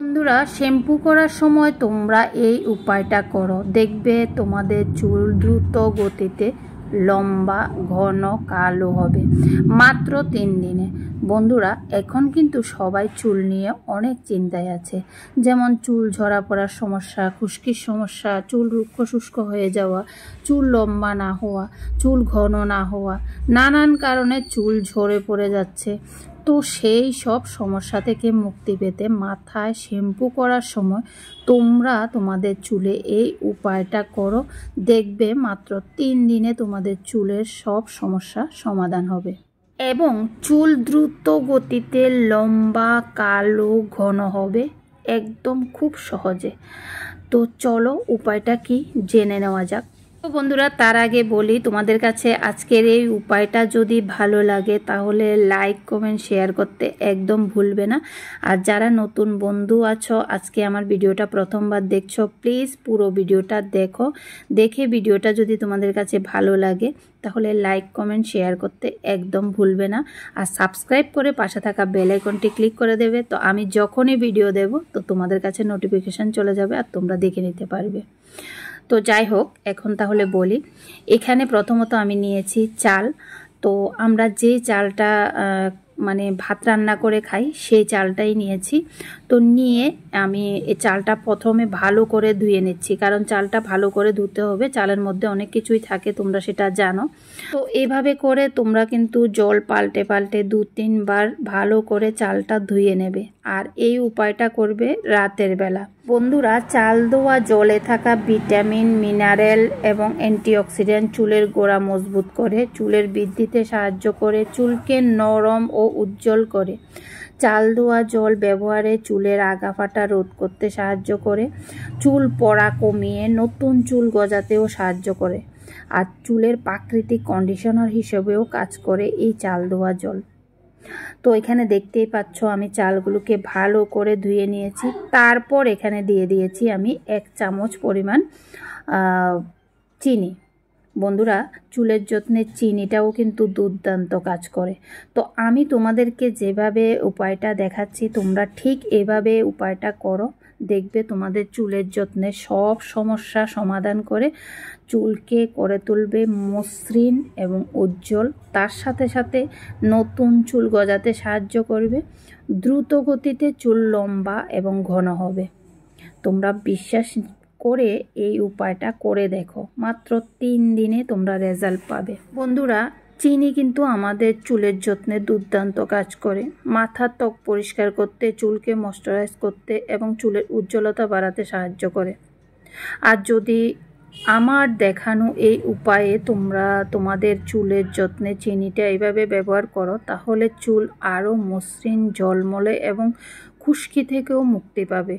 বন্ধুরা, শ্যাম্পু করার সময় তোমরা এই উপায়টা করো, দেখবে তোমাদের চুল দ্রুত গতিতে লম্বা, ঘন, কালো হবে মাত্র 3 দিনে। বন্ধুরা, এখন কিন্তু সবাই চুল নিয়ে অনেক চিন্তায় আছে, যেমন চুল ঝরা পড়ার সমস্যা, খুশকির সমস্যা, চুল রুক্ষ শুষ্ক হয়ে যাওয়া, চুল লম্বা না হওয়া, চুল ঘন না হওয়া, নানান কারণে চুল ঝরে পড়ে যাচ্ছে। তো সেই সব সমস্যা থেকে মুক্তি পেতে মাথায় শ্যাম্পু করার সময় তোমরা তোমাদের চুলে এই উপায়টা করো, দেখবে মাত্র 3 দিনে তোমাদের চুলের সব সমস্যা সমাধান হবে এবং চুল দ্রুত গতিতে লম্বা, কালো, ঘন হবে একদম খুব সহজে। তো চলো উপায়টা কি জেনে নেওয়া যাক। তো বন্ধুরা, তার আগে বলি, তোমাদের কাছে আজকের এই উপায়টা যদি ভালো লাগে তাহলে লাইক, কমেন্ট, শেয়ার করতে একদম ভুলবে না। আর যারা নতুন বন্ধু আছো, আজকে আমার ভিডিওটা প্রথমবার দেখছো, প্লিজ পুরো ভিডিওটা দেখো। দেখে ভিডিওটা যদি তোমাদের কাছে ভালো লাগে তাহলে লাইক, কমেন্ট, শেয়ার করতে একদম ভুলবে না। আর সাবস্ক্রাইব করে পাশে থাকা বেল আইকনটি ক্লিক করে দেবে, তো আমি যখনই ভিডিও দেব তো তোমাদের কাছে নোটিফিকেশান চলে যাবে আর তোমরা দেখে নিতে পারবে। তো যাই হোক, এখন তাহলে বলি। এখানে প্রথমত আমি নিয়েছি চাল। তো আমরা যে চালটা মানে ভাত রান্না করে খাই সেই চালটাই নিয়েছি। তো নিয়ে আমি এই চালটা প্রথমে ভালো করে ধুয়ে নিচ্ছি, কারণ চালটা ভালো করে ধুতে হবে, চালের মধ্যে অনেক কিছুই থাকে, তোমরা সেটা জানো। তো এইভাবে করে তোমরা কিন্তু জল পাল্টে পাল্টে 2-3 বার ভালো করে চালটা ধুয়ে নেবে। আর এই উপায়টা করবে রাতের বেলা। বন্ধুরা, চাল ধোয়া জলে থাকা ভিটামিন, মিনারেল এবং অ্যান্টিঅক্সিডেন্ট চুলের গোড়া মজবুত করে, চুলের বৃদ্ধিতে সাহায্য করে, চুলকে নরম ও উজ্জ্বল করে। চাল ধোয়া জল ব্যবহারে চুলের আগা ফাটা রোধ করতে সাহায্য করে, চুল পড়া কমিয়ে নতুন চুল গজাতেও সাহায্য করে। আর চুলের প্রাকৃতিক কন্ডিশনার হিসেবেও কাজ করে এই চাল ধোয়া জল। তো এখানে দেখতেই পাচ্ছ আমি চালগুলোকে ভালো করে ধুয়ে নিয়েছি। তারপর এখানে দিয়ে দিয়েছি আমি 1 চামচ পরিমাণ চিনি। বন্ধুরা, চুলের যত্নে চিনিটাও কিন্তু দুর্দান্ত কাজ করে। তো আমি তোমাদেরকে যেভাবে উপায়টা দেখাচ্ছি তোমরা ঠিক এভাবে উপায়টা করো, দেখবে তোমাদের চুলের যত্নে সব সমস্যা সমাধান করে চুলকে করে তুলবে মসৃণ এবং উজ্জ্বল। তার সাথে সাথে নতুন চুল গজাতে সাহায্য করবে, দ্রুত গতিতে চুল লম্বা এবং ঘন হবে। তোমরা বিশ্বাস করে এই উপায়টা করে দেখো, মাত্র 3 দিনে তোমরা রেজাল্ট পাবে। বন্ধুরা, চিনি কিন্তু আমাদের চুলের যত্নে দুর্দান্ত কাজ করে, মাথার ত্বক পরিষ্কার করতে, চুলকে ময়শ্চারাইজ করতে এবং চুলের উজ্জ্বলতা বাড়াতে সাহায্য করে। আর যদি আমার দেখানো এই উপায়ে তোমরা তোমাদের চুলের যত্নে চিনিটা এইভাবে ব্যবহার করো, তাহলে চুল আরও মসৃণ, ঝলমলে এবং খুশকি থেকেও মুক্তি পাবে।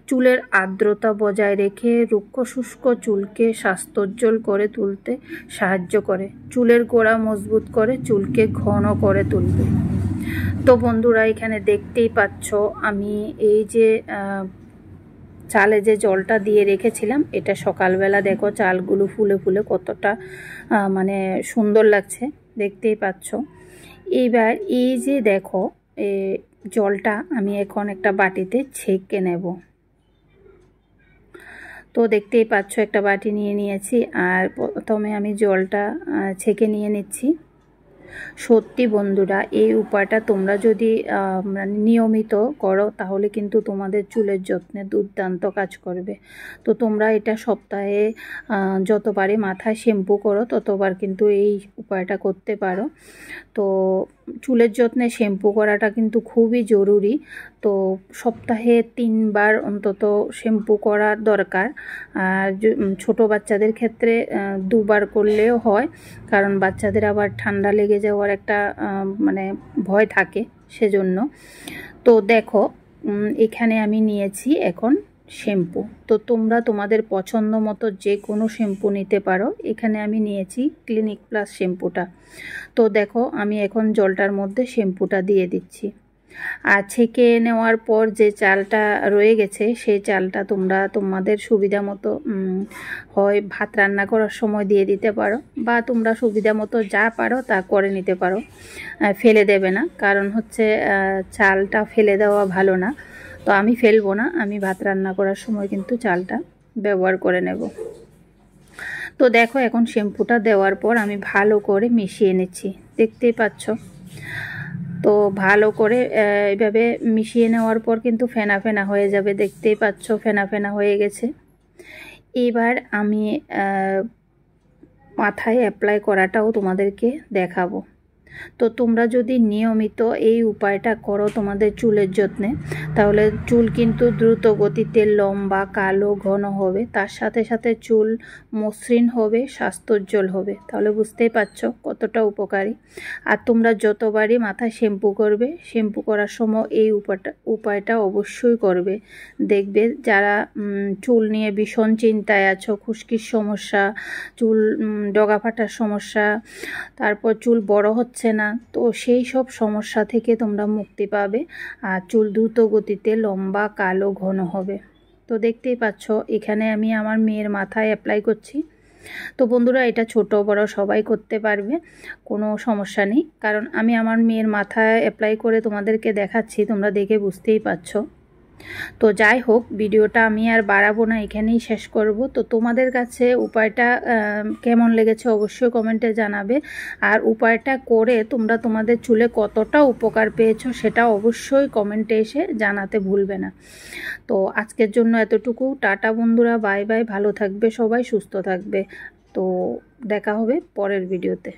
চুলের আর্দ্রতা বজায় রেখে রুক্ষ শুষ্ক চুলকে স্বাস্থ্যোজ্জ্বল করে তুলতে সাহায্য করে, চুলের গোড়া মজবুত করে, চুলকে ঘন করে তুলবে। তো বন্ধুরা, এখানে দেখতেই পাচ্ছ আমি এই যে চালে যে জলটা দিয়ে রেখেছিলাম, এটা সকালবেলা দেখো চালগুলো ফুলে ফুলে কতটা মানে সুন্দর লাগছে, দেখতেই পাচ্ছ। এইবার এই যে দেখো জলটা আমি এখন একটা বাটিতে ছেঁকে নেব। তো দেখতেই পাচ্ছ একটা বাটি নিয়ে নিয়েছি, আর প্রথমে আমি জলটা ছেঁকে নিয়ে নিচ্ছি। সত্যি বন্ধুরা, এই উপায়টা তোমরা যদি নিয়মিত করো তাহলে কিন্তু তোমাদের চুলের যত্নে দুর্দান্ত কাজ করবে। তো তোমরা এটা সপ্তাহে যতবারই মাথায় শ্যাম্পু করো ততবার কিন্তু এই উপায়টা করতে পারো। তো চুলের যত্নে শ্যাম্পু করাটা কিন্তু খুবই জরুরি। তো সপ্তাহে 3 বার অন্তত শ্যাম্পু করা দরকার। আর ছোটো বাচ্চাদের ক্ষেত্রে 2 বার করলেও হয়, কারণ বাচ্চাদের আবার ঠান্ডা লেগে যাওয়ার একটা মানে ভয় থাকে, সেজন্য। তো দেখো এখানে আমি নিয়েছি এখন শ্যাম্পু। তো তোমরা তোমাদের পছন্দ মতো যে কোনো শ্যাম্পু নিতে পারো। এখানে আমি নিয়েছি ক্লিনিক প্লাস শ্যাম্পুটা। তো দেখো আমি এখন জলটার মধ্যে শ্যাম্পুটা দিয়ে দিচ্ছি। আর ছেঁকে নেওয়ার পর যে চালটা রয়ে গেছে সেই চালটা তোমরা তোমাদের সুবিধা মতো হয় ভাত রান্না করার সময় দিয়ে দিতে পারো, বা তোমরা সুবিধা মতো যা পারো তা করে নিতে পারো, ফেলে দেবে না। কারণ হচ্ছে চালটা ফেলে দেওয়া ভালো না। তো আমি ফেলবো না, আমি ভাত রান্না করার সময় কিন্তু চালটা ব্যবহার করে নেব। তো দেখো এখন শ্যাম্পুটা দেওয়ার পর আমি ভালো করে মিশিয়ে নিচ্ছি, দেখতেই পাচ্ছ। তো ভালো করে এইভাবে মিশিয়ে নেওয়ার পর কিন্তু ফেনা ফেনা হয়ে যাবে, দেখতেই পাচ্ছ ফেনা ফেনা হয়ে গেছে। এবার আমি মাথায় অ্যাপ্লাই করাটাও তোমাদেরকে দেখাবো। তো তোমরা যদি নিয়মিত এই উপায়টা করো তোমাদের চুলের যত্নে, তাহলে চুল কিন্তু দ্রুত গতিতে লম্বা, কালো, ঘন হবে, তার সাথে সাথে চুল মসৃণ হবে, স্বাস্থ্যোজ্জ্বল হবে। তাহলে বুঝতেই পারছো কতটা উপকারী। আর তোমরা যতবারই মাথায় শ্যাম্পু করবে, শ্যাম্পু করার সময় এই উপায়টা অবশ্যই করবে। দেখবে যারা চুল নিয়ে ভীষণ চিন্তায় আছো, খুশকির সমস্যা, চুল ডগা ফাটার সমস্যা, তারপর চুল বড় হচ্ছে না, তো সেই সব সমস্যা থেকে তোমরা মুক্তি পাবে আর চুল দ্রুত গতিতে লম্বা, কালো, ঘন হবে। তো দেখতেই পাচ্ছ এখানে আমি আমার মেয়ের মাথায় অ্যাপ্লাই করছি। তো বন্ধুরা এটা ছোট বড় সবাই করতে পারবে, কোনো সমস্যা নেই, কারণ আমি আমার মেয়ের মাথায় অ্যাপ্লাই করে তোমাদেরকে দেখাচ্ছি, তোমরা দেখে বুঝতেই পারছো। তো যাই হোক, ভিডিওটা আমি আর বাড়াবো না, এখানেই শেষ করব। তো তোমাদের কাছে উপায়টা কেমন লেগেছে অবশ্যই কমেন্টে জানাবে। আর উপায়টা করে তোমরা তোমাদের চুলে কতটা উপকার পেয়েছো সেটা অবশ্যই কমেন্টে এসে জানাতে ভুলবে না। তো আজকের জন্য এতটুকু, টাটা বন্ধুরা, বাই বাই, ভালো থাকবে সবাই, সুস্থ থাকবে। তো দেখা হবে পরের ভিডিওতে।